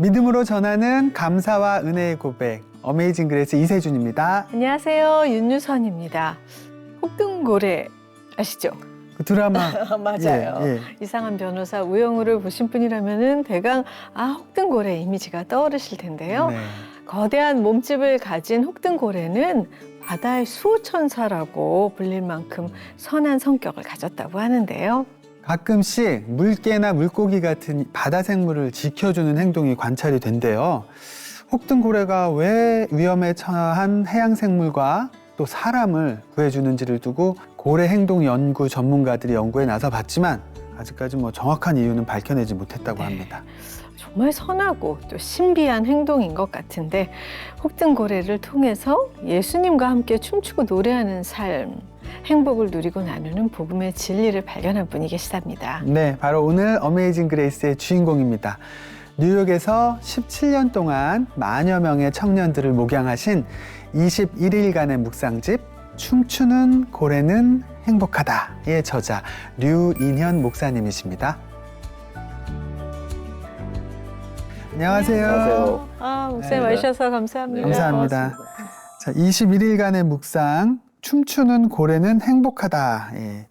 믿음으로 전하는 감사와 은혜의 고백, 어메이징 그레이스 이세준입니다. 안녕하세요. 윤유선입니다. 혹등고래 아시죠? 그 드라마. 맞아요. 예. 이상한 변호사 우영우를 보신 분이라면은 대강 혹등고래 이미지가 떠오르실 텐데요. 네. 거대한 몸집을 가진 혹등고래는 바다의 수호천사라고 불릴 만큼 선한 성격을 가졌다고 하는데요. 가끔씩 물개나 물고기 같은 바다 생물을 지켜주는 행동이 관찰이 된대요. 혹등고래가 왜 위험에 처한 해양 생물과 또 사람을 구해주는지를 두고 고래 행동 연구 전문가들이 연구에 나서 봤지만 아직까지 정확한 이유는 밝혀내지 못했다고 합니다. 정말 선하고 또 신비한 행동인 것 같은데 혹등고래를 통해서 예수님과 함께 춤추고 노래하는 삶, 행복을 누리고 나누는 복음의 진리를 발견한 분이 계시답니다. 네, 바로 오늘 어메이징 그레이스의 주인공입니다. 뉴욕에서 17년 동안 만여 명의 청년들을 목양하신 21일간의 묵상집 춤추는 고래는 행복하다의 저자 류인현 목사님이십니다. 안녕하세요. 안녕하세요. 목사님 네. 와주셔서 감사합니다. 네, 감사합니다. 자, 21일간의 묵상 춤추는 고래는 행복하다. 예.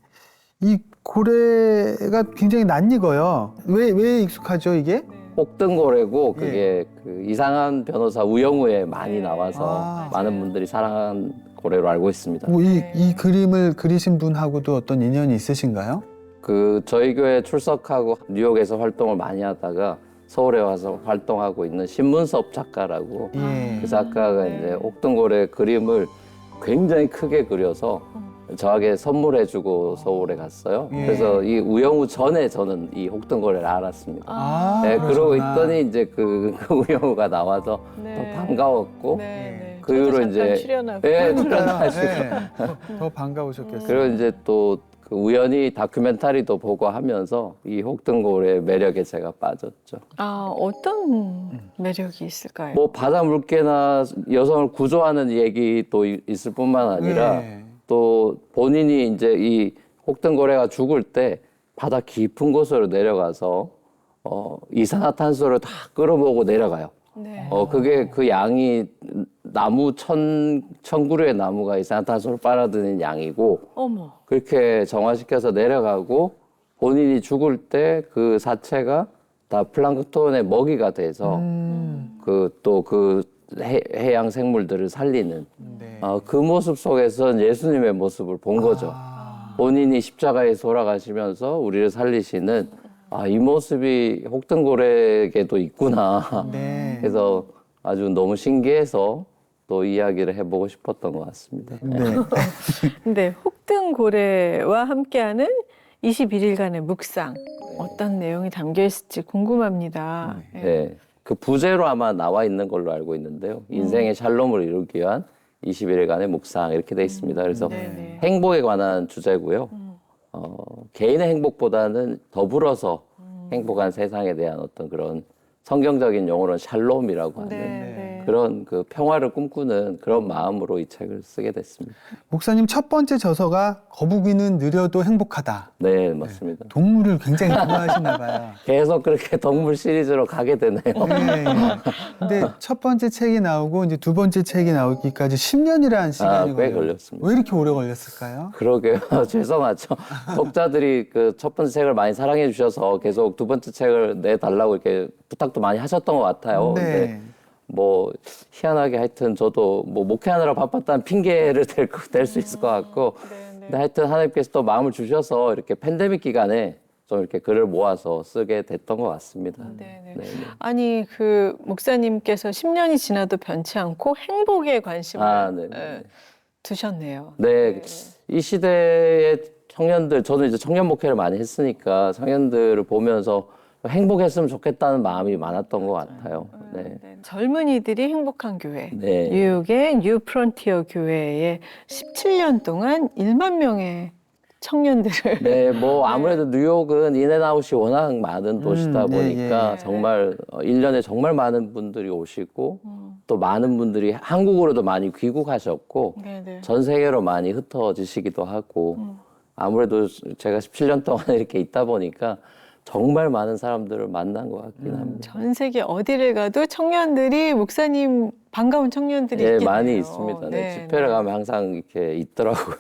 이 고래가 굉장히 낯익어요. 왜 익숙하죠, 이게? 혹등고래고 그게 그 이상한 변호사 우영우에 많이 나와서 많은 맞아요. 분들이 사랑한 고래로 알고 있습니다. 이 그림을 그리신 분하고도 어떤 인연이 있으신가요? 그 저희 교회 출석하고 뉴욕에서 활동을 많이 하다가 서울에 와서 활동하고 있는 신문섭 작가라고 예. 그 작가가 네. 이제 혹등고래 그림을 굉장히 크게 그려서 저에게 선물해주고 서울에 갔어요. 예. 그래서 이 우영우 전에 저는 이 혹등고래를 알았습니다. 네, 그러고 그러시구나. 있더니 이제 그 우영우가 나와서 네. 더 반가웠고 그 그 이후로 잠깐 이제 출연하고 예, 그러니까요. 출연하시고 네. 더 반가우셨겠어요. 그리고 이제 또 그 우연히 다큐멘터리도 보고 하면서 이 혹등고래의 매력에 제가 빠졌죠. 어떤 매력이 있을까요? 뭐 바다 물개나 여성을 구조하는 얘기도 있을 뿐만 아니라 네. 또 본인이 이제 이 혹등고래가 죽을 때 바다 깊은 곳으로 내려가서 이산화탄소를 다 끌어모으고 내려가요. 네. 그게 그 양이 나무 천 그루의 나무가 이산화탄소를 빨아들이는 양이고 어머. 그렇게 정화시켜서 내려가고 본인이 죽을 때 그 사체가 다 플랑크톤의 먹이가 돼서 그 해양 생물들을 살리는 네. 그 모습 속에선 예수님의 모습을 본 거죠. 본인이 십자가에 돌아가시면서 우리를 살리시는 이 모습이 혹등고래에게도 있구나. 네. 그래서 아주 너무 신기해서 또 이야기를 해보고 싶었던 것 같습니다. 네. 근데 혹등고래와 함께하는 21일간의 묵상 어떤 내용이 담겨 있을지 궁금합니다. 네. 그 부제로 아마 나와 있는 걸로 알고 있는데요. 인생의 샬롬을 이루기 위한 21일간의 묵상 이렇게 돼 있습니다. 그래서 네네. 행복에 관한 주제고요. 개인의 행복보다는 더불어서 행복한 세상에 대한 어떤 그런 성경적인 용어로는 샬롬이라고 하는 네. 그런 그 평화를 꿈꾸는 그런 마음으로 이 책을 쓰게 됐습니다. 목사님 첫 번째 저서가 거북이는 느려도 행복하다. 네, 맞습니다. 동물을 굉장히 좋아하시나 봐요. 계속 그렇게 동물 시리즈로 가게 되네요. 네. 근데 첫 번째 책이 나오고 이제 두 번째 책이 나오기까지 10년이라는 시간이 꽤 걸렸습니다. 왜 이렇게 오래 걸렸을까요? 그러게요. 죄송하죠. 독자들이 그 첫 번째 책을 많이 사랑해 주셔서 계속 두 번째 책을 내달라고 이렇게 부탁도 많이 하셨던 것 같아요. 네. 근데 뭐 희한하게 하여튼 저도 뭐 목회하느라 바빴다는 핑계를 댈 수 있을 것 같고 근데 하여튼 하나님께서 또 마음을 주셔서 이렇게 팬데믹 기간에 좀 이렇게 글을 모아서 쓰게 됐던 것 같습니다. 네네. 네. 아니 그 목사님께서 10년이 지나도 변치 않고 행복에 관심을 네. 두셨네요. 네, 이 시대의 청년들, 저는 이제 청년 목회를 많이 했으니까 청년들을 보면서 행복했으면 좋겠다는 마음이 많았던 것 같아요. 네. 젊은이들이 행복한 교회, 네. 뉴욕의 뉴 프론티어 교회에 17년 동안 1만 명의 청년들을 네, 뭐 아무래도 뉴욕은 인앤아웃이 워낙 많은 도시다 보니까 예. 정말 1년에 정말 많은 분들이 오시고 또 많은 분들이 한국으로도 많이 귀국하셨고 네네. 전 세계로 많이 흩어지시기도 하고 아무래도 제가 17년 동안 이렇게 있다 보니까 정말 많은 사람들을 만난 것 같긴 합니다. 전 세계 어디를 가도 청년들이 목사님 반가운 청년들이 예, 있겠네요. 많이 있습니다. 네, 집회를 가면 항상 이렇게 있더라고요.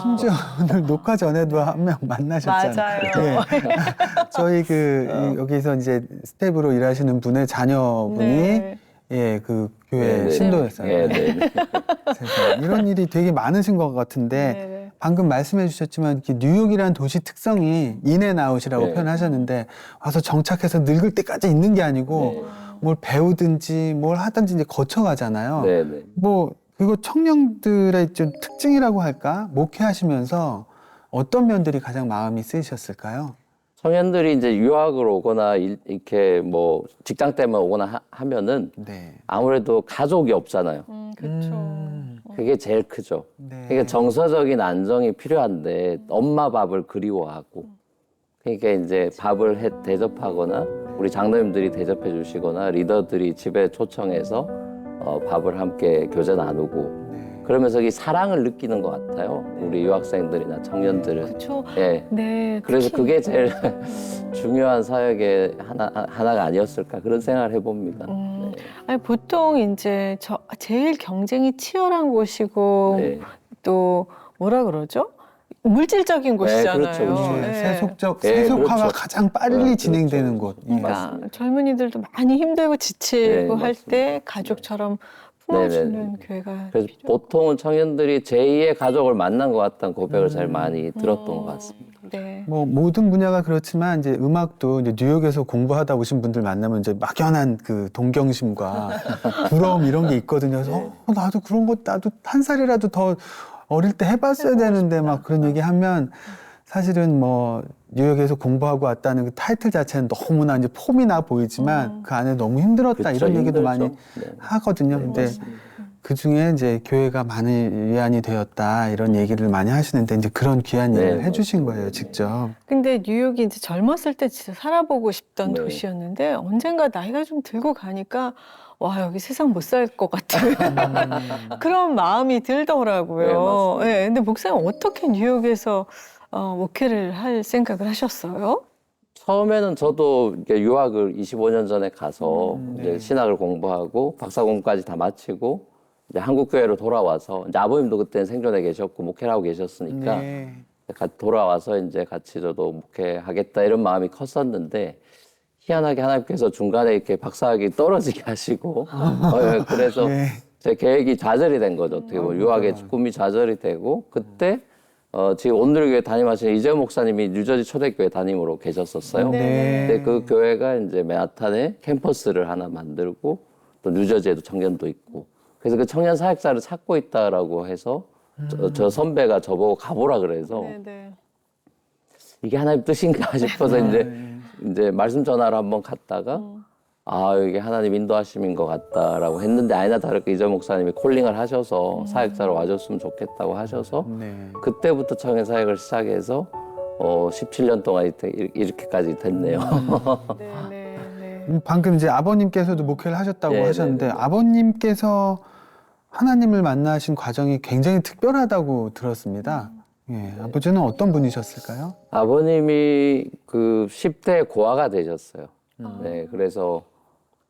심지어 오늘 녹화 전에도 한 명 만나셨잖아요. 맞아요. 저희 여기서 이제 스텝으로 일하시는 분의 자녀분이 네. 예, 그 교회 네, 신도였어요. 네, 네, 네. 세상에. 이런 일이 되게 많으신 것 같은데 네. 방금 말씀해 주셨지만 이렇게 뉴욕이라는 도시 특성이 인앤아웃이라고 네. 표현하셨는데 와서 정착해서 늙을 때까지 있는 게 아니고 네. 뭘 배우든지 뭘 하든지 이제 거쳐가잖아요. 네, 네. 뭐 그리고 청년들의 좀 특징이라고 할까? 목회하시면서 어떤 면들이 가장 마음이 쓰이셨을까요? 청년들이 이제 유학을 오거나 이렇게 뭐 직장 때문에 오거나 하면은 네. 아무래도 가족이 없잖아요. 그렇죠. 그게 제일 크죠. 네. 그러니까 정서적인 안정이 필요한데 엄마 밥을 그리워하고 그러니까 이제 밥을 대접하거나 우리 장로님들이 대접해 주시거나 리더들이 집에 초청해서 밥을 함께 교제 나누고 그러면서 이 사랑을 느끼는 것 같아요. 우리 유학생들이나 청년들은. 그렇죠. 예. 네. 그래서 특히, 그게 제일 중요한 사역의 하나가 아니었을까 그런 생각을 해봅니다. 네. 아니, 보통 이제 제일 경쟁이 치열한 곳이고 네. 또 뭐라 그러죠? 물질적인 곳이잖아요. 그렇죠, 그렇죠. 네. 세속화가 그렇죠. 가장 빨리 그렇죠. 진행되는 곳. 예. 그러니까 맞습니다. 젊은이들도 많이 힘들고 지치고 네, 할 때 맞습니다. 가족처럼 네, 품어주는 교회가 그래서 보통은 청년들이 제2의 가족을 만난 것 같다는 고백을 제일 많이 들었던 것 같습니다. 네. 뭐 모든 분야가 그렇지만 이제 음악도 이제 뉴욕에서 공부하다 오신 분들 만나면 이제 막연한 그 동경심과 부러움 이런 게 있거든요. 그래서 나도 그런 거 나도 한 살이라도 더 어릴 때 해봤어야 되는데 막 그런 얘기하면 사실은 뭐 뉴욕에서 공부하고 왔다는 그 타이틀 자체는 너무나 이제 폼이 나 보이지만 그 안에 너무 힘들었다 그렇죠, 이런 얘기도 힘들죠. 많이 네. 하거든요. 네, 근데 맞습니다. 그 중에 이제 교회가 많은 위안이 되었다 이런 얘기를 많이 하시는데 이제 그런 귀한 네, 얘기를 해주신 맞습니다. 거예요, 네. 직접. 근데 뉴욕이 이제 젊었을 때 진짜 살아보고 싶던 네. 도시였는데 언젠가 나이가 좀 들고 가니까 와 여기 세상 못 살 것 같은 그런 마음이 들더라고요. 네, 맞습니다. 네, 근데 목사님 어떻게 뉴욕에서 목회를 할 생각을 하셨어요? 처음에는 저도 이렇게 유학을 25년 전에 가서 이제 신학을 공부하고 박사공부까지 다 마치고 이제 한국 교회로 돌아와서 이제 아버님도 그때는 생존해 계셨고 목회를 하고 계셨으니까 네. 돌아와서 이제 같이 저도 목회하겠다 이런 마음이 컸었는데 희한하게 하나님께서 중간에 이렇게 박사학위 떨어지게 하시고 그래서 네. 제 계획이 좌절이 된 거죠. 어떻게 보면 유학의 꿈이 좌절이 되고 그때 지금 온누리교회 담임하시는 이재용 목사님이 뉴저지 초대교회 담임으로 계셨었어요. 네. 근데 그 교회가 이제 맨하탄에 캠퍼스를 하나 만들고 또 뉴저지에도 청년도 있고 그래서 그 청년 사역자를 찾고 있다라고 해서 저 선배가 저보고 가보라 그래서 네. 이게 하나님 뜻인가 싶어서 이제 말씀 전화로 한번 갔다가 이게 하나님 인도하심인 것 같다라고 했는데 아니나 다를까 이재 목사님이 콜링을 하셔서 사역자로 와줬으면 좋겠다고 하셔서 네. 그때부터 청년 사역을 시작해서 17년 동안 이렇게까지 됐네요. 네. 방금 이제 아버님께서도 목회를 하셨다고 네, 하셨는데 네, 네. 아버님께서 하나님을 만나신 과정이 굉장히 특별하다고 들었습니다. 예, 아버지는 어떤 분이셨을까요? 아버님이 그 10대 고아가 되셨어요. 네, 그래서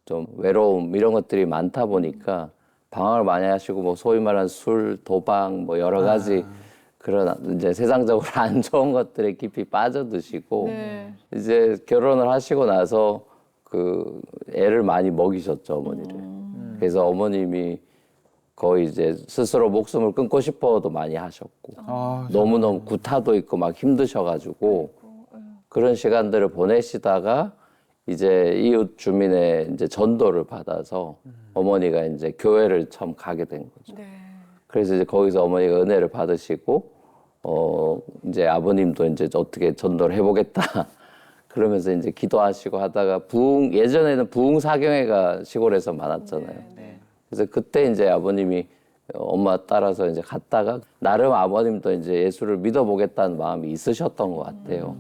좀 외로움 이런 것들이 많다 보니까 방황을 많이 하시고 뭐 소위 말하는 술, 도박 뭐 여러 가지 그런 이제 세상적으로 안 좋은 것들에 깊이 빠져드시고 네. 이제 결혼을 하시고 나서 그 애를 많이 먹이셨죠, 어머니를. 그래서 어머님이 거의 이제 스스로 목숨을 끊고 싶어도 많이 하셨고 너무너무 구타도 있고 막 힘드셔가지고 그런 시간들을 보내시다가 이제 이웃 주민의 이제 전도를 받아서 어머니가 이제 교회를 처음 가게 된 거죠. 네. 그래서 이제 거기서 어머니가 은혜를 받으시고 이제 아버님도 이제 어떻게 전도를 해보겠다 그러면서 이제 기도하시고 하다가 예전에는 부흥 사경회가 시골에서 많았잖아요. 그래서 그때 이제 아버님이 엄마 따라서 이제 갔다가 나름 아버님도 이제 예수를 믿어보겠다는 마음이 있으셨던 것 같아요.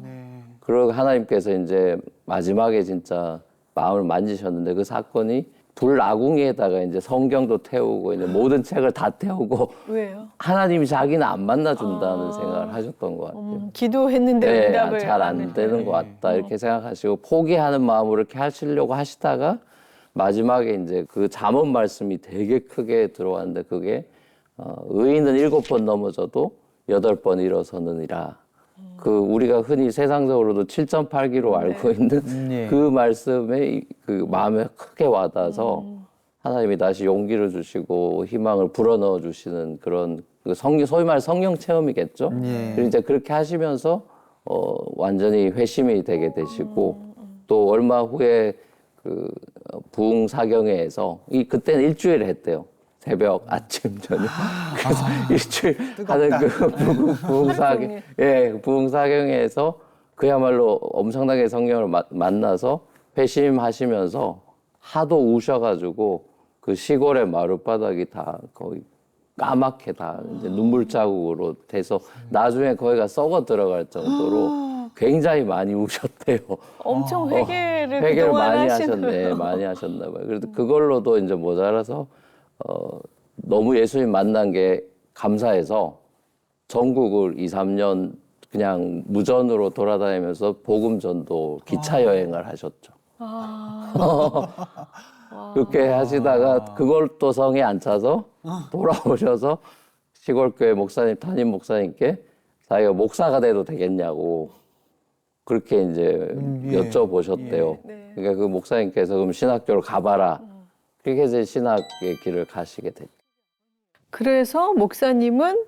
그리고 하나님께서 이제 마지막에 진짜 마음을 만지셨는데 그 사건이 불아궁이에다가 이제 성경도 태우고 이제 모든 책을 다 태우고 왜요? 하나님이 자기는 안 만나준다는 생각을 하셨던 것 같아요. 기도했는데 네, 응답을 잘 안 되는 것 같다 이렇게 생각하시고 포기하는 마음으로 이렇게 하시려고 하시다가 마지막에 이제 그 잠언 말씀이 되게 크게 들어왔는데 그게 의인은 7번 넘어져도 8번 일어서느니라. 그 우리가 흔히 세상적으로도 7.8기로 알고 있는 예. 그 말씀에 그 마음에 크게 와닿아서 하나님이 다시 용기를 주시고 희망을 불어넣어 주시는 그런 그 소위 말 성령 체험이겠죠. 예. 그리고 이제 그렇게 하시면서 완전히 회심이 되게 되시고 또 얼마 후에 그 부흥사경회에서 그때는 일주일 했대요. 새벽, 아침, 저녁. 그래서 일주일 하는 그 부흥사경, 예, 부흥사경회에서 그야말로 엄청나게 성령을 만나서 회심하시면서 하도 우셔가지고 그 시골의 마룻바닥이 다 거의 까맣게 다 이제 눈물 자국으로 돼서 나중에 거기가 썩어 들어갈 정도로 굉장히 많이 우셨대요. 엄청 회개를 회개를 그동안 많이 하신 하셨네, 많이 하셨나 봐요. 그래도 그걸로도 이제 모자라서 너무 예수님 만난 게 감사해서 전국을 2, 3년 그냥 무전으로 돌아다니면서 복음 전도 기차 여행을 하셨죠. 그렇게 하시다가 그걸 또 성에 안 차서 돌아오셔서 시골교회 목사님, 담임 목사님께 자기가 목사가 돼도 되겠냐고 그렇게 이제 예. 여쭤보셨대요. 네. 그러니까 그 목사님께서 그럼 신학교를 가봐라. 그렇게 해서 신학의 길을 가시게 됐죠. 그래서 목사님은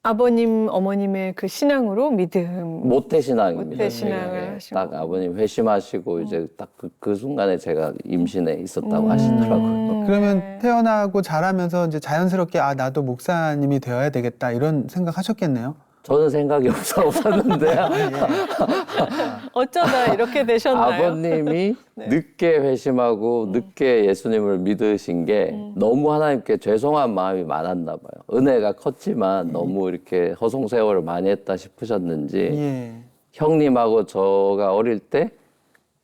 아버님, 어머님의 그 신앙으로 믿음. 모태신앙입니다. 모태신앙을 네, 하시고. 딱 아버님 회심하시고 이제 딱 그 순간에 제가 임신해 있었다고 하시더라고요. 그러면 태어나고 자라면서 이제 자연스럽게 나도 목사님이 되어야 되겠다 이런 생각하셨겠네요. 저는 생각이 없었는데요. 어쩌다 이렇게 되셨나요? 아버님이 늦게 회심하고 늦게 예수님을 믿으신 게 너무 하나님께 죄송한 마음이 많았나 봐요. 은혜가 컸지만 너무 이렇게 허송세월을 많이 했다 싶으셨는지 예. 형님하고 저가 어릴 때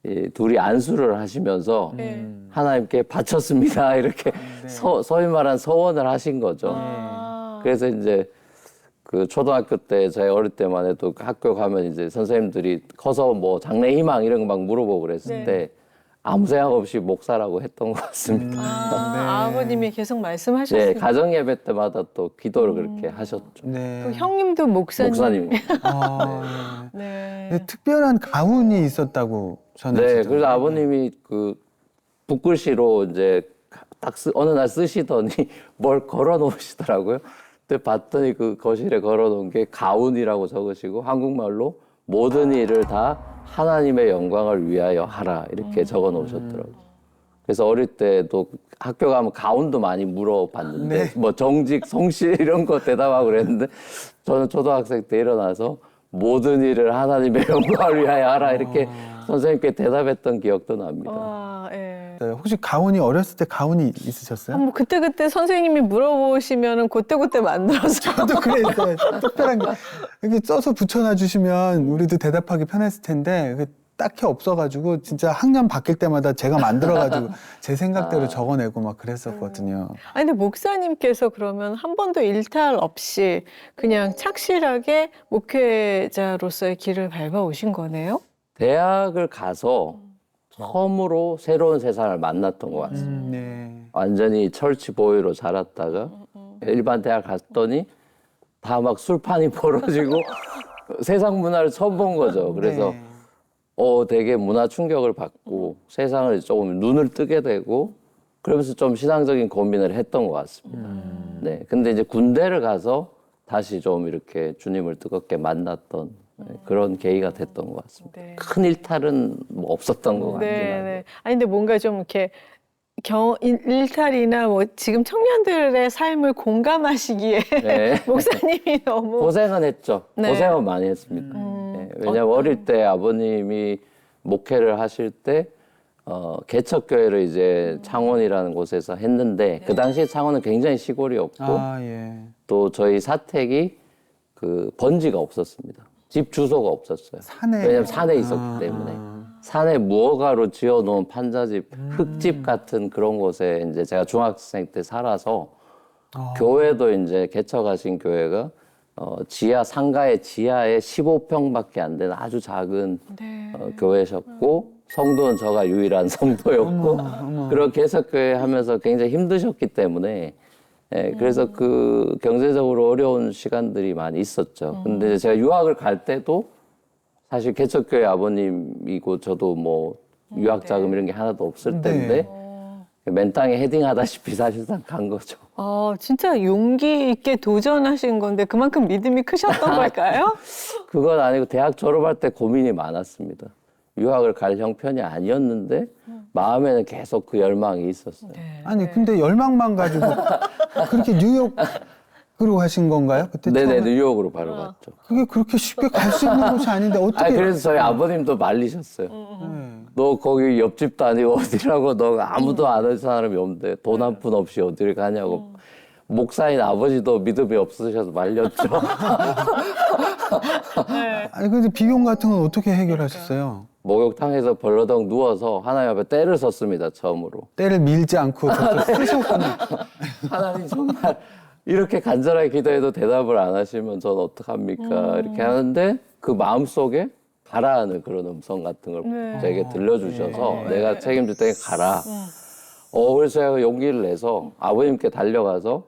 이 둘이 안수를 하시면서 하나님께 바쳤습니다. 이렇게 소위 말한 서원을 하신 거죠. 그래서 이제 그 초등학교 때 제가 어릴 때만 해도 학교 가면 이제 선생님들이 커서 뭐 장래 희망 이런 거 막 물어보고 그랬을 때 아무 생각 없이 목사라고 했던 것 같습니다. 아버님이 계속 말씀하셨어요. 네, 가정 예배 때마다 또 기도를 그렇게 하셨죠. 네. 그 형님도 목사님. 목사님. 네. 근데 특별한 가훈이 있었다고 저는. 네, 진짜. 그래서 아버님이 그 붓글씨로 이제 딱 어느 날 쓰시더니 뭘 걸어 놓으시더라고요. 그때 봤더니 그 거실에 걸어 놓은 게 가훈이라고 적으시고 한국말로 모든 일을 다 하나님의 영광을 위하여 하라 이렇게 적어 놓으셨더라고요. 그래서 어릴 때도 학교 가면 가훈도 많이 물어봤는데 네. 뭐 정직, 성실 이런 거 대답하고 그랬는데 저는 초등학생 때 일어나서 모든 일을 하나님의 영광을 위하여 하라 이렇게 선생님께 대답했던 기억도 납니다. 와, 예. 네, 혹시 가훈이 어렸을 때 가훈이 있으셨어요? 뭐 그때 선생님이 물어보시면은 그때 만들어서. 저도 그랬어요. 특별한 게 이렇게 써서 붙여놔 주시면 우리도 대답하기 편했을 텐데 그게 딱히 없어가지고 진짜 학년 바뀔 때마다 제가 만들어가지고 제 생각대로 적어내고 막 그랬었거든요. 아니 근데 목사님께서 그러면 한 번도 일탈 없이 그냥 착실하게 목회자로서의 길을 밟아 오신 거네요? 대학을 가서 처음으로 새로운 세상을 만났던 것 같습니다. 네. 완전히 철치 보이로 자랐다가 일반 대학 갔더니 다 막 술판이 벌어지고 세상 문화를 처음 본 거죠. 그래서 네. 되게 문화 충격을 받고 세상을 조금 눈을 뜨게 되고 그러면서 좀 신앙적인 고민을 했던 것 같습니다. 네. 근데 이제 군대를 가서 다시 좀 이렇게 주님을 뜨겁게 만났던 그런 계기가 됐던 것 같습니다. 네. 큰 일탈은 뭐 없었던 것 같긴 네, 한데. 네. 아니 근데 뭔가 좀 이렇게 일탈이나 뭐 지금 청년들의 삶을 공감하시기에 네. 목사님이 너무 고생은 했죠. 네. 고생은 많이 했습니다. 네. 왜냐하면 어릴 때 아버님이 목회를 하실 때 개척교회를 이제 창원이라는 곳에서 했는데 그 당시에 창원은 굉장히 시골이었고 예. 또 저희 사택이 그 번지가 없었습니다. 집 주소가 없었어요. 산에. 왜냐하면 산에 있었기 때문에. 산에 무허가로 지어놓은 판자집, 흙집 같은 그런 곳에 이제 제가 중학생 때 살아서 교회도 이제 개척하신 교회가 지하 상가의 지하에 15평밖에 안 되는 아주 작은 네. 교회셨고 성도는 저가 유일한 성도였고 그런 개척교회 하면서 굉장히 힘드셨기 때문에 그래서 그 경제적으로 어려운 시간들이 많이 있었죠. 근데 제가 유학을 갈 때도 사실 개척교회 아버님이고 저도 뭐 유학 자금 이런 게 하나도 없을 텐데 맨 땅에 헤딩하다시피 사실상 간 거죠. 진짜 용기 있게 도전하신 건데 그만큼 믿음이 크셨던 걸까요? 그건 아니고 대학 졸업할 때 고민이 많았습니다. 유학을 갈 형편이 아니었는데 마음에는 계속 그 열망이 있었어요. 아니 근데 열망만 가지고 그렇게 뉴욕으로 하신 건가요? 그때 네네, 처음에? 뉴욕으로 바로 갔죠. 그게 그렇게 쉽게 갈 수 있는 곳이 아닌데 어떻게? 그래서 저희 아버님도 말리셨어요. 너 거기 옆집도 아니고 어디라고 너 아무도 아는 사람이 없는데 돈 한 푼 없이 어디를 가냐고. 목사인 아버지도 믿음이 없으셔서 말렸죠. 아니 근데 비용 같은 건 어떻게 해결하셨어요? 목욕탕에서 벌러덩 누워서 하나님 앞에 때를 섰습니다, 처음으로. 때를 밀지 않고 저렇게 쓰셨구나. 하나님 정말 이렇게 간절하게 기도해도 대답을 안 하시면 전 어떡합니까? 이렇게 하는데 그 마음속에 가라는 그런 음성 같은 걸 제게 들려주셔서 내가 책임질 테니 가라. 그래서 제가 용기를 내서 아버님께 달려가서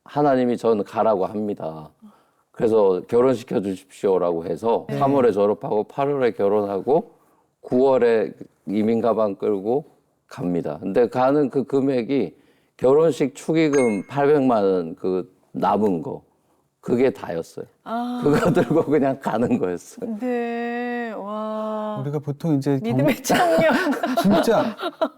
하나님이 저는 가라고 합니다. 그래서 결혼시켜 주십시오라고 해서 3월에 졸업하고 8월에 결혼하고 9월에 이민 가방 끌고 갑니다. 근데 가는 그 금액이 결혼식 축의금 800만 원 그 남은 거 그게 다였어요. 그거 들고 그냥 가는 거였어요. 네, 와. 우리가 보통 이제 믿음의 청년. 진짜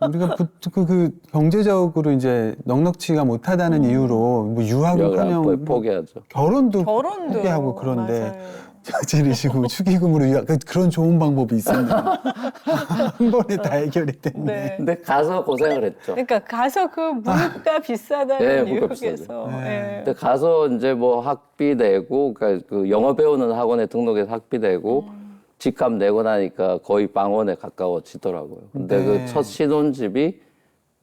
우리가 그 경제적으로 이제 넉넉치가 못하다는 이유로 뭐 유학을 하면 포기하죠. 결혼도 포기하고 그런데 맞아요. 저지르시고 축의금으로 유학 그런 좋은 방법이 있었네. 한 번에 다 해결이 됐네. 네. 근데 가서 고생을 했죠. 그러니까 가서 그 물가 비싸다는 네, 물가 뉴욕에서. 네. 근데 가서 이제 뭐 학비 내고, 그러니까 그 영어 배우는 학원에 등록해서 학비 내고, 집값 내고 나니까 거의 빵원에 가까워지더라고요. 근데 네. 그 첫 신혼집이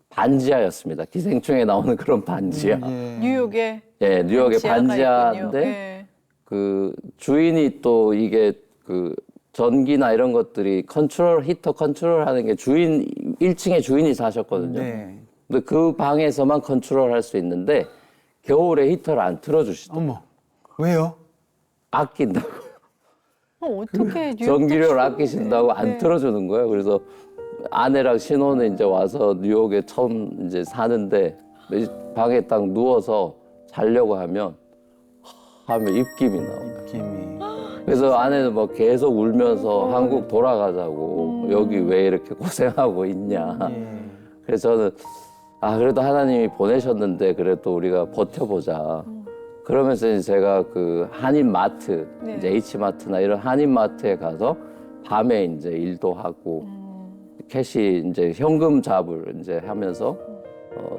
반지하였습니다. 기생충에 나오는 그런 반지하. 뉴욕에. 예, 뉴욕의 지하가 반지하인데, 있군요. 네. 그 주인이 또 이게 그 전기나 이런 것들이 히터 컨트롤 하는 게 주인, 1층에 주인이 사셨거든요. 네. 근데 그 방에서만 컨트롤 할 수 있는데 겨울에 히터를 안 틀어주시더라고요. 어머 왜요? 아낀다고. 어떻게 뉴욕 전기료를 아끼신다고 안 네. 틀어주는 거예요. 그래서 아내랑 신혼에 이제 와서 뉴욕에 처음 이제 사는데 방에 딱 누워서 자려고 하면 입김이 나와요. 김이. 그래서 아내는 뭐 계속 울면서 한국 돌아가자고 여기 왜 이렇게 고생하고 있냐. 그래서 저는 그래도 하나님이 보내셨는데 그래도 우리가 버텨보자. 그러면서 이제 제가 그 한인마트, 네. 이제 H마트나 이런 한인마트에 가서 밤에 이제 일도 하고 캐시 이제 현금 잡을 이제 하면서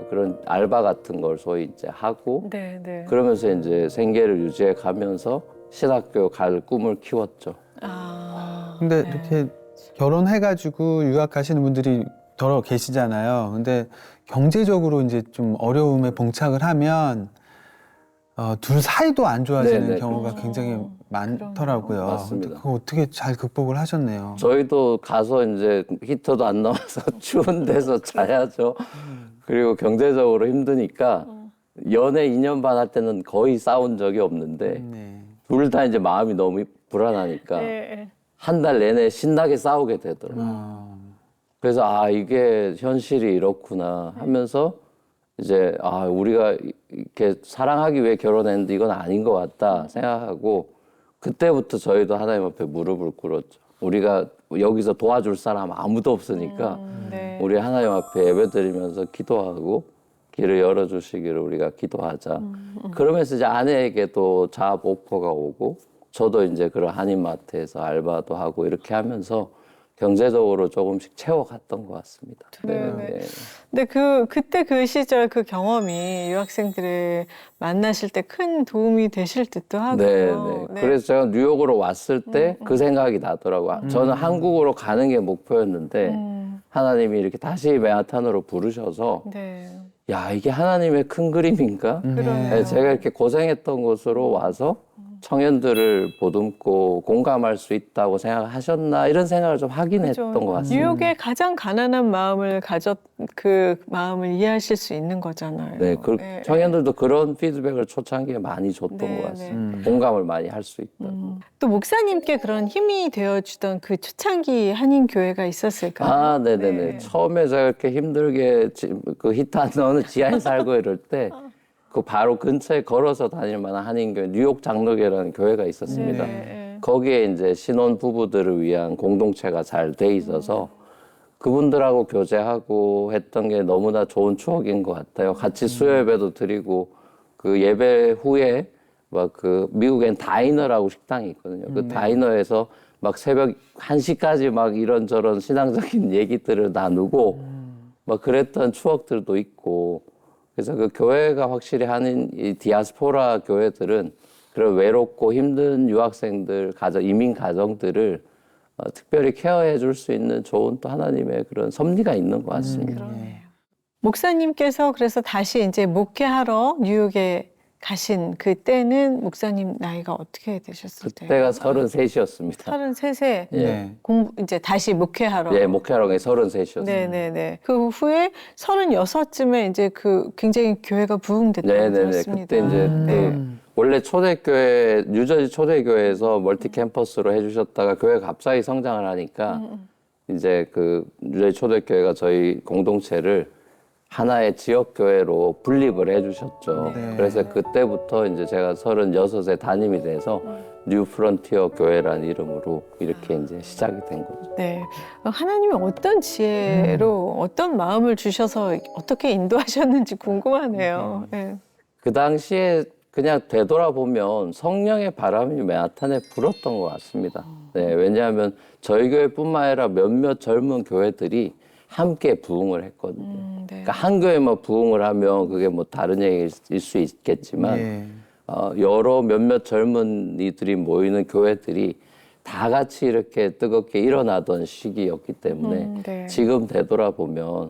그런 알바 같은 걸 소위 이제 하고 네, 네. 그러면서 이제 생계를 유지해 가면서 신학교 갈 꿈을 키웠죠. 근데 이렇게 결혼해가지고 유학 가시는 분들이 더러 계시잖아요. 근데 경제적으로 이제 좀 어려움에 봉착을 하면 둘 사이도 안 좋아지는 네네, 경우가 그렇죠. 굉장히 많더라고요. 맞습니다. 근데 그거 어떻게 잘 극복을 하셨네요. 저희도 가서 이제 히터도 안 나와서 추운 데서 자야죠. 그리고 경제적으로 힘드니까 연애 2년 반 할 때는 거의 싸운 적이 없는데 네. 둘 다 이제 마음이 너무 불안하니까 네. 한 달 내내 신나게 싸우게 되더라고요. 그래서 이게 현실이 이렇구나 하면서 이제 우리가 이렇게 사랑하기 위해 결혼했는데 이건 아닌 것 같다 생각하고 그때부터 저희도 하나님 앞에 무릎을 꿇었죠. 우리가 여기서 도와줄 사람 아무도 없으니까 네. 우리 하나님 앞에 예배드리면서 기도하고 길을 열어주시기를 우리가 기도하자. 그러면서 이제 아내에게도 잡 오퍼가 오고 저도 이제 그런 한인마트에서 알바도 하고 이렇게 하면서 경제적으로 조금씩 채워갔던 것 같습니다. 네. 근데 그때 그 시절 그 경험이 유학생들의 만나실 때 큰 도움이 되실 듯도 하고요. 네. 그래서 제가 뉴욕으로 왔을 때 그 생각이 나더라고요. 저는 한국으로 가는 게 목표였는데 하나님이 이렇게 다시 맨하탄으로 부르셔서 네. 야, 이게 하나님의 큰 그림인가? 그러네요. 네, 제가 이렇게 고생했던 곳으로 와서 청년들을 보듬고 공감할 수 있다고 생각하셨나 이런 생각을 좀 하긴 그죠. 했던 것 같습니다. 뉴욕의 가장 가난한 마음을 그 마음을 이해하실 수 있는 거잖아요. 네, 네. 청년들도 그런 피드백을 초창기에 많이 줬던 네, 것 같습니다. 공감을 많이 할 수 있다. 또 목사님께 그런 힘이 되어주던 그 초창기 한인 교회가 있었을까요? 아, 네네네. 네. 처음에 제가 이렇게 힘들게 그 히트 넣는 지하에 살고 이럴 때 그 바로 근처에 걸어서 다닐 만한 한인교회, 뉴욕 장로교회라는 교회가 있었습니다. 네. 거기에 이제 신혼 부부들을 위한 공동체가 잘 돼 있어서 그분들하고 교제하고 했던 게 너무나 좋은 추억인 것 같아요. 같이 수요 예배도 드리고 그 예배 후에 막 그 미국엔 다이너라고 식당이 있거든요. 그 다이너에서 막 새벽 1시까지 막 이런저런 신앙적인 얘기들을 나누고 막 그랬던 추억들도 있고 그래서 그 교회가 확실히 하는 이 디아스포라 교회들은 그런 외롭고 힘든 유학생들, 이민 가정들을 특별히 케어해 줄 수 있는 좋은 또 하나님의 그런 섭리가 있는 것 같습니다. 그러네요. 목사님께서 그래서 다시 이제 목회하러 뉴욕에 가신 그때는 목사님 나이가 어떻게 되셨을 때요? 그때가 33이었습니다. 33세 예. 이제 다시 목회하러. 예, 목회하러 33이었어요. 네네네. 그 후에 36쯤에 이제 그 굉장히 교회가 부흥됐다고 네네네. 들었습니다. 그때 이제 네. 원래 초대교회, 뉴저지 초대교회에서 멀티 캠퍼스로 해주셨다가 교회가 갑자기 성장을 하니까 이제 그 뉴저지 초대교회가 저희 공동체를 하나의 지역교회로 분립을 해주셨죠. 네. 그래서 그때부터 이제 제가 36에 담임이 돼서 뉴 프론티어 교회라는 이름으로 이렇게 이제 시작이 된 거죠. 네. 하나님이 어떤 지혜로 어떤 마음을 주셔서 어떻게 인도하셨는지 궁금하네요. 네. 그 당시에 그냥 되돌아보면 성령의 바람이 맨하탄에 불었던 것 같습니다. 네, 왜냐하면 저희 교회뿐만 아니라 몇몇 젊은 교회들이 함께 부흥을 했거든요. 네. 그러니까 한 교회만 부흥을 하면 그게 뭐 다른 얘기일 수 있겠지만 예. 여러 몇몇 젊은이들이 모이는 교회들이 다 같이 이렇게 뜨겁게 일어나던 시기였기 때문에 네. 지금 되돌아보면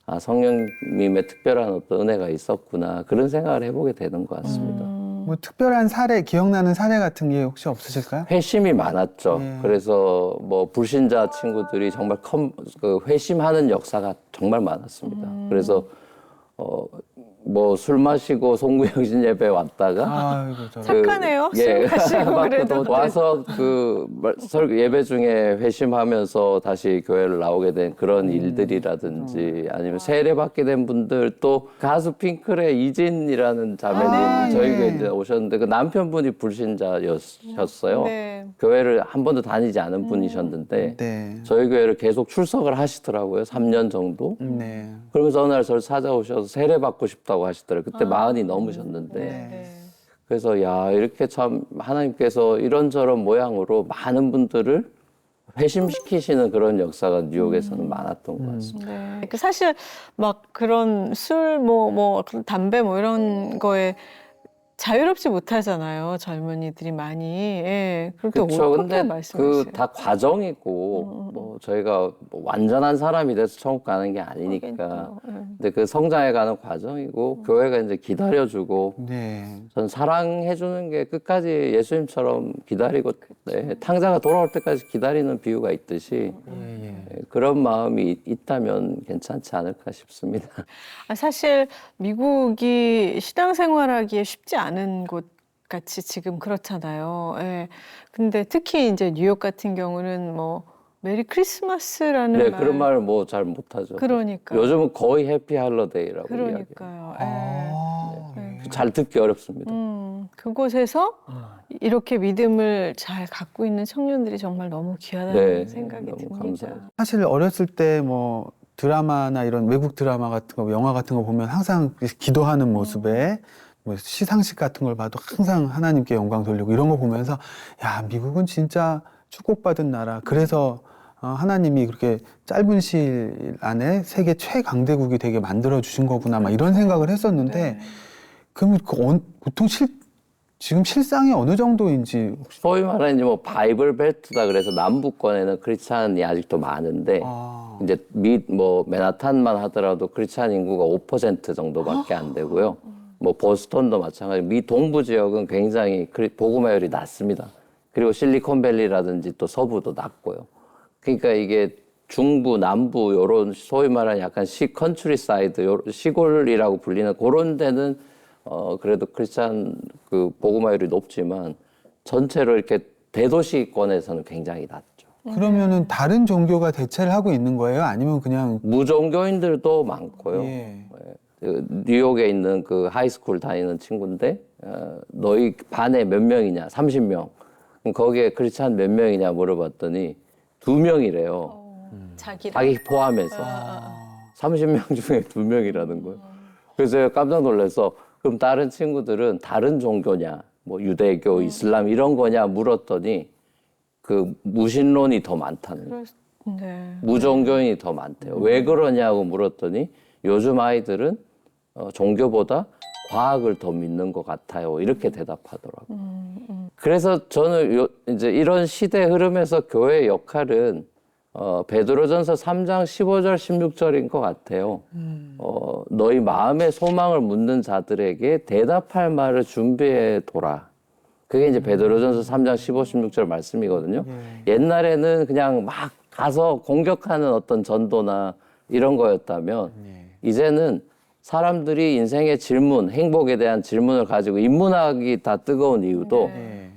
아, 성령님의 특별한 어떤 은혜가 있었구나 그런 생각을 해보게 되는 것 같습니다. 뭐 특별한 사례, 기억나는 사례 같은 게 혹시 없으실까요? 회심이 많았죠. 예. 그래서 뭐 불신자 친구들이 정말 그 회심하는 역사가 정말 많았습니다. 그래서 뭐 술 마시고 송구영신 예배 왔다가 아이고, 저. 착하네요. 술 마시고 막 그래도. 또 와서 예배 중에 회심하면서 다시 교회를 나오게 된 그런 일들이라든지 아니면 세례 받게 된 분들 또 가수 핑클의 이진이라는 자매님 저희 예. 교회 이제 오셨는데 그 남편분이 불신자였어요. 네. 교회를 한 번도 다니지 않은 분이셨는데 네. 저희 교회를 계속 출석을 하시더라고요. 3년 정도. 네. 그러면서 어느 날 저를 찾아오셔서 세례 받고 싶다고 하시더라고요. 그때 40이 넘으셨는데. 네. 그래서 야 이렇게 참 하나님께서 이런저런 모양으로 많은 분들을 회심시키시는 그런 역사가 뉴욕에서는 많았던 것 같습니다. 네. 그 사실 막 그런 술, 그런 담배 이런 거에 자유롭지 못하잖아요. 젊은이들이 많이. 예. 그럴 때 그렇죠. 어떻게 근데 말씀하세요? 그 다 과정이고 뭐 저희가 뭐 완전한 사람이 돼서 천국 가는 게 아니니까. 하긴 또, 예. 근데 그 성장해가는 과정이고 교회가 이제 기다려주고 네. 전 사랑해주는 게 끝까지 예수님처럼 기다리고 네, 탕자가 돌아올 때까지 기다리는 비유가 있듯이 예, 예. 그런 마음이 있다면 괜찮지 않을까 싶습니다. 사실 미국이 신앙생활하기에 쉽지 않은 곳 같이 지금 그렇잖아요. 예. 근데 특히 이제 뉴욕 같은 경우는 뭐 메리 크리스마스라는 네, 말. 그런 말을 뭐 잘 못하죠. 그러니까. 요즘은 거의 해피 할러데이라고 이야기해요. 그러니까요. 아, 예. 예. 잘 듣기 어렵습니다. 그곳에서 이렇게 믿음을 잘 갖고 있는 청년들이 정말 너무 귀하다는 네, 생각이 너무 듭니다. 감사해요. 사실 어렸을 때 뭐 드라마나 이런 외국 드라마 같은 거, 영화 같은 거 보면 항상 기도하는 모습에 뭐 시상식 같은 걸 봐도 항상 하나님께 영광 돌리고 이런 거 보면서 야, 미국은 진짜 축복받은 나라. 그래서 하나님이 그렇게 짧은 시일 안에 세계 최강대국이 되게 만들어 주신 거구나 막 이런 생각을 했었는데 그러면 보통 지금 실상이 어느 정도인지 혹시 소위 말하는 이제 뭐 바이블 벨트다 그래서 남부권에는 크리스찬이 아직도 많은데 이제 맨하탄만 하더라도 크리스찬 인구가 5% 정도밖에 안 되고요. 뭐 보스턴도 마찬가지. 미 동부 지역은 굉장히 복음화율이 낮습니다. 그리고 실리콘밸리라든지 또 서부도 낮고요. 그러니까 이게 중부, 남부 요런 소위 말하는 약간 컨트리 사이드 시골이라고 불리는 그런 데는 그래도 크리스찬 그 복음화율이 높지만 전체로 이렇게 대도시권에서는 굉장히 낮죠. 그러면은 다른 종교가 대체를 하고 있는 거예요? 아니면 그냥 무종교인들도 많고요. 예. 그 뉴욕에 있는 그 하이스쿨 다니는 친구인데 너희 반에 몇 명이냐? 30명. 그럼 거기에 크리스찬 몇 명이냐 물어봤더니 2명이래요. 자기 포함해서 30명 중에 2명이라는 거예요. 그래서 제가 깜짝 놀라서 그럼 다른 친구들은 다른 종교냐? 뭐 유대교, 이슬람 이런 거냐 물었더니 그 무신론이 더 많다는 거예요. 무종교인이 더 많대요. 왜 그러냐고 물었더니 요즘 아이들은 종교보다 과학을 더 믿는 것 같아요. 이렇게 대답하더라고요. 그래서 저는 이제 이런 시대 흐름에서 교회의 역할은 베드로전서 3장 15절 16절인 것 같아요. 너희 마음의 소망을 묻는 자들에게 대답할 말을 준비해 둬라. 그게 이제 베드로전서 3장 15, 16절 말씀이거든요. 옛날에는 그냥 막 가서 공격하는 어떤 전도나 이런 거였다면 이제는 사람들이 인생의 질문, 행복에 대한 질문을 가지고 인문학이 다 뜨거운 이유도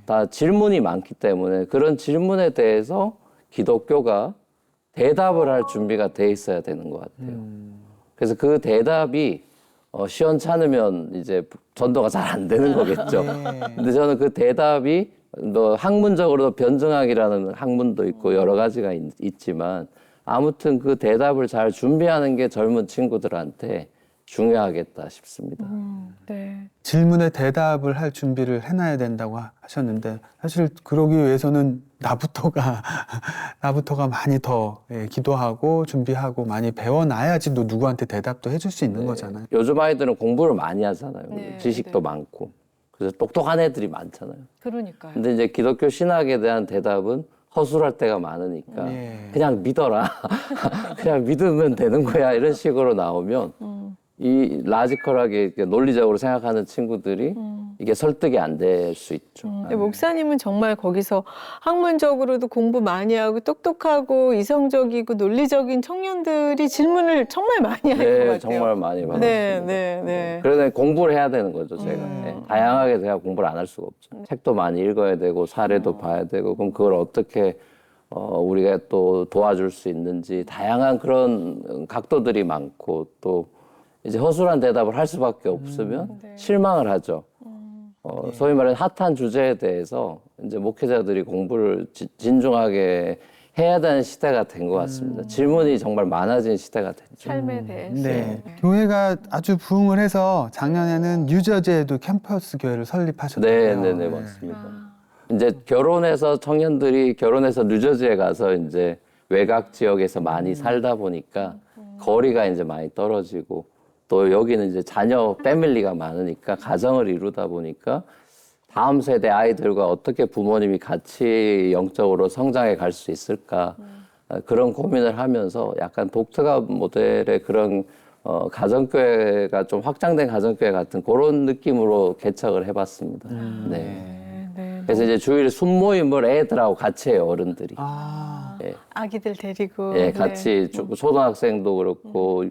다 질문이 많기 때문에 그런 질문에 대해서 기독교가 대답을 할 준비가 돼 있어야 되는 것 같아요. 그래서 그 대답이 시원찮으면 이제 전도가 잘 안 되는 거겠죠. 근데 저는 그 대답이 학문적으로도 변증학이라는 학문도 있고 여러 가지가 있지만 아무튼 그 대답을 잘 준비하는 게 젊은 친구들한테 중요하겠다 싶습니다. 질문에 대답을 할 준비를 해놔야 된다고 하셨는데 사실 그러기 위해서는 나부터가 많이 더 기도하고 준비하고 많이 배워놔야지 또 누구한테 대답도 해줄 수 있는 거잖아요. 요즘 아이들은 공부를 많이 하잖아요. 지식도 많고. 그래서 똑똑한 애들이 많잖아요. 그러니까요. 근데 이제 기독교 신학에 대한 대답은 허술할 때가 많으니까 그냥 믿어라. 그냥 믿으면 되는 거야. 이런 식으로 나오면 이 라지컬하게 논리적으로 생각하는 친구들이 이게 설득이 안 될 수 있죠. 근데 목사님은 정말 거기서 학문적으로도 공부 많이 하고 똑똑하고 이성적이고 논리적인 청년들이 질문을 정말 많이 할 것 같아요. 정말 많이 받았습니다. 그래서 공부를 해야 되는 거죠, 제가. 다양하게 제가 공부를 안 할 수가 없죠. 책도 많이 읽어야 되고 사례도 봐야 되고 그럼 그걸 어떻게 우리가 또 도와줄 수 있는지 다양한 그런 각도들이 많고 또 이제 허술한 대답을 할 수밖에 없으면 실망을 하죠. 소위 말하는 핫한 주제에 대해서 이제 목회자들이 공부를 진중하게 해야 되는 시대가 된 것 같습니다. 질문이 정말 많아진 시대가 됐죠. 삶에 대해서. 교회가 아주 부흥을 해서 작년에는 뉴저지에도 캠퍼스 교회를 설립하셨다고요. 네, 맞습니다. 이제 청년들이 결혼해서 뉴저지에 가서 이제 외곽 지역에서 많이 살다 보니까 거리가 이제 많이 떨어지고 또 여기는 이제 자녀 패밀리가 많으니까 가정을 이루다 보니까 다음 세대 아이들과 어떻게 부모님이 같이 영적으로 성장해 갈 수 있을까 그런 고민을 하면서 약간 독특한 모델의 그런 가정교회가 좀 확장된 가정교회 같은 그런 느낌으로 개척을 해봤습니다. 그래서 이제 주일 순모임을 애들하고 같이 해요, 어른들이. 아기들 데리고. 같이 초등학생도 그렇고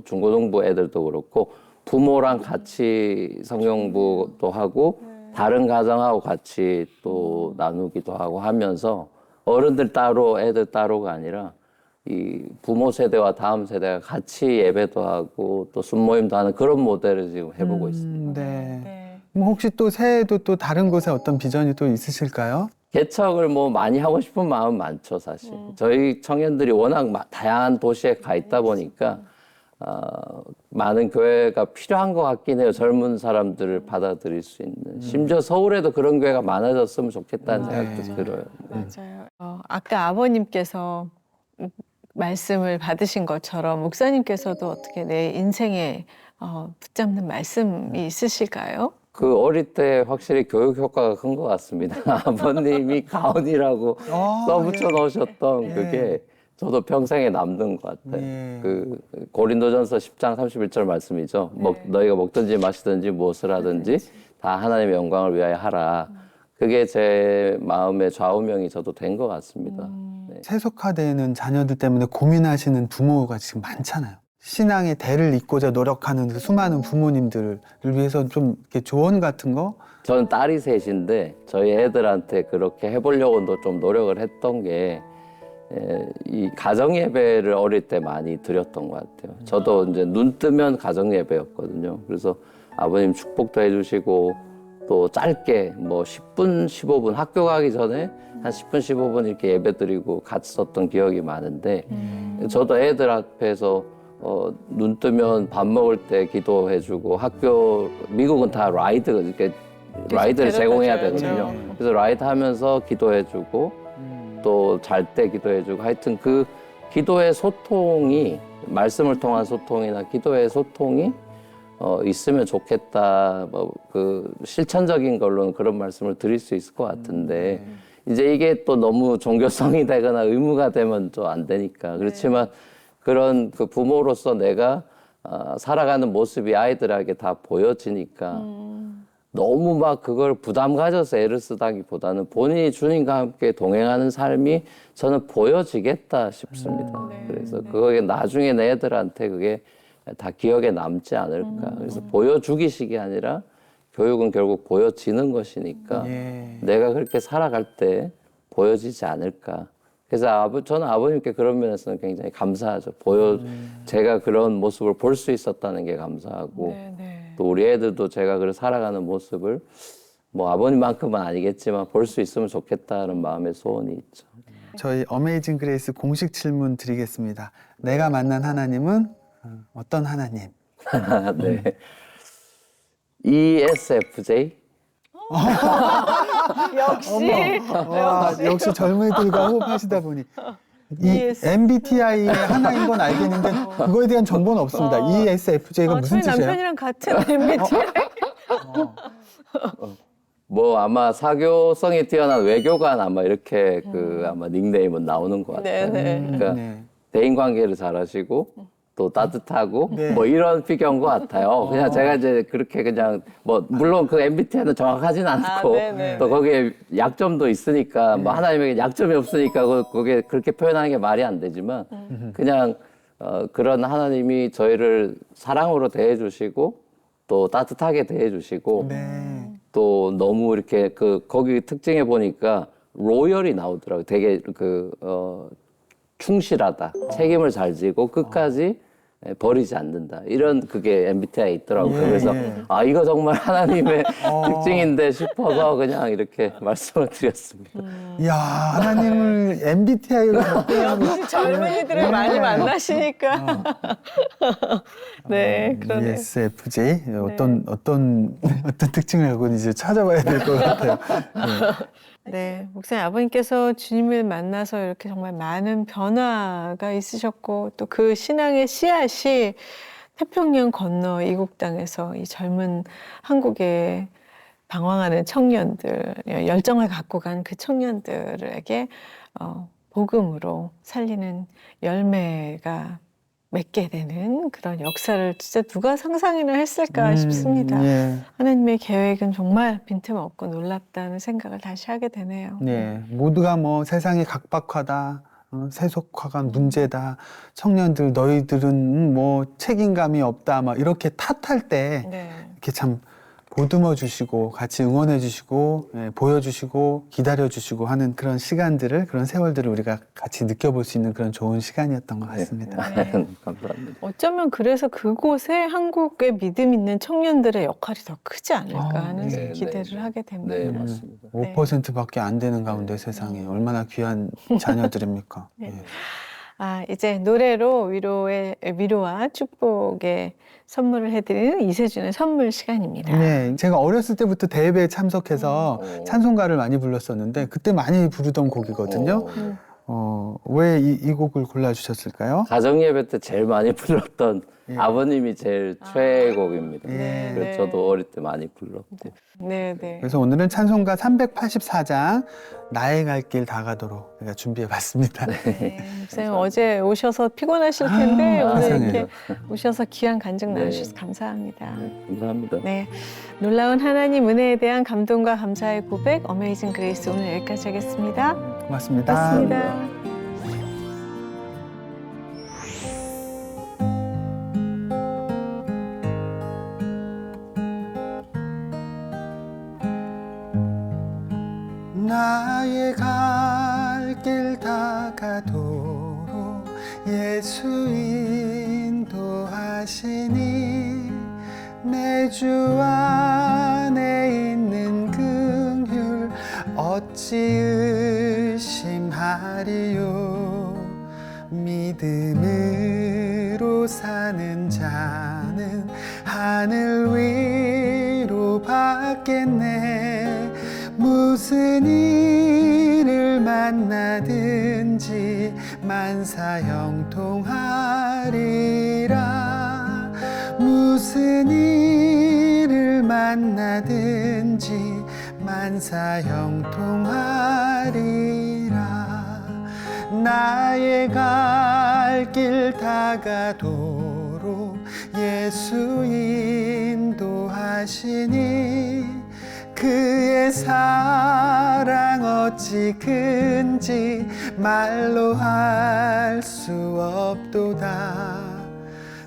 중고등부 애들도 그렇고 부모랑 같이 성경부도 하고 다른 가정하고 같이 또 나누기도 하고 하면서 어른들 따로 애들 따로가 아니라 이 부모 세대와 다음 세대가 같이 예배도 하고 또 순모임도 하는 그런 모델을 지금 해보고 있습니다. 혹시 또 새해에도 또 다른 곳에 어떤 비전이 또 있으실까요? 개척을 뭐 많이 하고 싶은 마음 많죠, 사실. 저희 청년들이 워낙 다양한 도시에 가 있다 보니까 많은 교회가 필요한 것 같긴 해요. 젊은 사람들을 받아들일 수 있는. 심지어 서울에도 그런 교회가 많아졌으면 좋겠다는 생각도 들어요. 맞아요. 아까 아버님께서 말씀을 받으신 것처럼 목사님께서도 어떻게 내 인생에 붙잡는 말씀이 있으실까요? 그 어릴 때 확실히 교육 효과가 큰 것 같습니다. 아버님이 가온이라고 써붙여 넣으셨던 예. 그게 저도 평생에 남는 것 같아요. 예. 그 고린도전서 10장 31절 말씀이죠. 너희가 먹든지 마시든지 무엇을 하든지 다 하나님의 영광을 위하여 하라. 그게 제 마음의 좌우명이 저도 된 것 같습니다. 네. 세속화되는 자녀들 때문에 고민하시는 부모가 지금 많잖아요. 신앙의 대를 잇고자 노력하는 그 수많은 부모님들을 위해서 좀 이렇게 조언 같은 거? 저는 딸이 셋인데 저희 애들한테 그렇게 해보려고 좀 노력을 했던 게 이 가정 예배를 어릴 때 많이 드렸던 것 같아요. 저도 이제 눈 뜨면 가정 예배였거든요. 그래서 아버님 축복도 해주시고 또 짧게 뭐 10분, 15분 학교 가기 전에 한 10분, 15분 이렇게 예배 드리고 같이 썼던 기억이 많은데 저도 애들 앞에서 눈 뜨면 밥 먹을 때 기도해주고 학교 미국은 다 라이드 이렇게 라이드를 제공해야 되거든요. 그래서 라이드 하면서 기도해주고 또 잘 때 기도해주고 하여튼 그 기도의 소통이 말씀을 통한 소통이나 기도의 소통이 있으면 좋겠다. 뭐 그 실천적인 걸로는 그런 말씀을 드릴 수 있을 것 같은데 이제 이게 또 너무 종교성이 되거나 의무가 되면 또 안 되니까 그렇지만 그런 그 부모로서 내가 살아가는 모습이 아이들에게 다 보여지니까 너무 막 그걸 부담 가져서 애를 쓰다기보다는 본인이 주님과 함께 동행하는 삶이 저는 보여지겠다 싶습니다. 그래서 그게 나중에 내 애들한테 그게 다 기억에 남지 않을까. 그래서 보여주기식이 아니라 교육은 결국 보여지는 것이니까 예. 내가 그렇게 살아갈 때 보여지지 않을까. 그래서 저는 아버님께 그런 면에서는 굉장히 감사하죠. 제가 그런 모습을 볼 수 있었다는 게 감사하고 또 우리 애들도 제가 그걸 살아가는 모습을 뭐 아버님만큼은 아니겠지만 볼 수 있으면 좋겠다는 마음의 소원이 있죠. 저희 어메이징 그레이스 공식 질문 드리겠습니다. 내가 만난 하나님은 어떤 하나님? 네. ESFJ? 역시 와, 역시 젊은이들과 호흡하시다 보니 이 MBTI의 하나인 건 알겠는데 그거에 대한 정보는 없습니다. ESFJ가 무슨 저희 뜻이에요? 남편이랑 같은 MBTI. 뭐 아마 사교성이 뛰어난 외교관 아마 이렇게 그 아마 닉네임은 나오는 것 같아요. 그러니까 네. 대인 관계를 잘하시고 또 따뜻하고 네. 뭐 이런 피겨인 것 같아요. 그냥 제가 이제 그렇게 그냥 뭐 물론 그 MBTI는 정확하진 않고 또 거기에 약점도 있으니까 뭐 하나님에게 약점이 없으니까 거기에 그렇게 표현하는 게 말이 안 되지만 그냥 그런 하나님이 저희를 사랑으로 대해주시고 또 따뜻하게 대해주시고 네. 또 너무 이렇게 거기 특징에 보니까 로열이 나오더라고요. 되게 충실하다. 책임을 잘 지고 끝까지 버리지 않는다. 이런 그게 MBTI에 있더라고요. 예, 그래서 예. 이거 정말 하나님의 특징인데 싶어서 그냥 이렇게 말씀을 드렸습니다. 이야, 하나님을 MBTI로 역시 젊은이들을 많이 만나시니까. 네, 그러네요. ESFJ 어떤 특징을 갖고 있는지 찾아봐야 될 것 같아요. 네, 목사님 아버님께서 주님을 만나서 이렇게 정말 많은 변화가 있으셨고 또 그 신앙의 씨앗이 태평양 건너 이국 땅에서 이 젊은 한국의 방황하는 청년들, 열정을 갖고 간 그 청년들에게 복음으로 살리는 열매가 맺게 되는 그런 역사를 진짜 누가 상상이나 했을까 싶습니다. 예. 하나님의 계획은 정말 빈틈없고 놀랍다는 생각을 다시 하게 되네요. 네, 모두가 뭐 세상이 각박하다, 세속화가 문제다, 청년들 너희들은 뭐 책임감이 없다, 막 이렇게 탓할 때 네. 이렇게 참 보듬어 주시고 같이 응원해 주시고 보여주시고 기다려 주시고 하는 그런 시간들을 그런 세월들을 우리가 같이 느껴볼 수 있는 그런 좋은 시간이었던 것 같습니다. 감사합니다. 어쩌면 그래서 그곳에 한국의 믿음 있는 청년들의 역할이 더 크지 않을까 하는 네, 기대를 네, 하게 됩니다. 네, 맞습니다. 5%밖에 안 되는 가운데 세상에 얼마나 귀한 자녀들입니까? 네. 예. 이제 노래로 위로와 축복의 선물을 해드리는 이세준의 선물 시간입니다. 네, 제가 어렸을 때부터 대회에 참석해서 찬송가를 많이 불렀었는데 그때 많이 부르던 곡이거든요. 왜 이 곡을 골라주셨을까요? 가정 예배 때 제일 많이 불렀던 예. 아버님이 제일 최애곡입니다. 예. 그래서 저도 어릴 때 많이 불렀고. 네, 네. 그래서 오늘은 찬송가 384장 나의 갈 길 다가도록 제가 준비해봤습니다. 네, 목사님 어제 오셔서 피곤하실 텐데 오늘 세상에. 이렇게 오셔서 귀한 간증 네. 나누셔서 감사합니다. 감사합니다. 네, 놀라운 하나님 은혜에 대한 감동과 감사의 고백 어메이징 그레이스 오늘 여기까지 하겠습니다. 고맙습니다. 고맙습니다. 나의 갈 길 다가도록 예수 인도하시니 내 주 안에 있는 긍휼 어찌 의심하리요. 믿음으로 사는 자는 하늘 위로 받겠네. 무슨 일을 만나든지 만사 형통하리라. 무슨 일을 만나든지 만사 형통하리라. 나의 갈 길 다가도록 예수 인도하시니 그의 사랑 어찌 큰지 말로 할 수 없도다.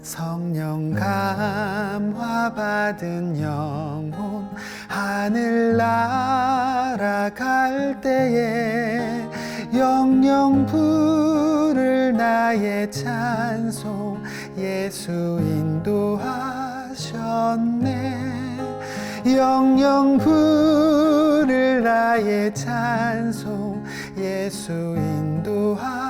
성령 감화 받은 영혼 하늘 날아갈 때에 영영 부를 나의 찬송 예수 인도하셨네. 영영 부를 나의 찬송 예수 인도하셨네.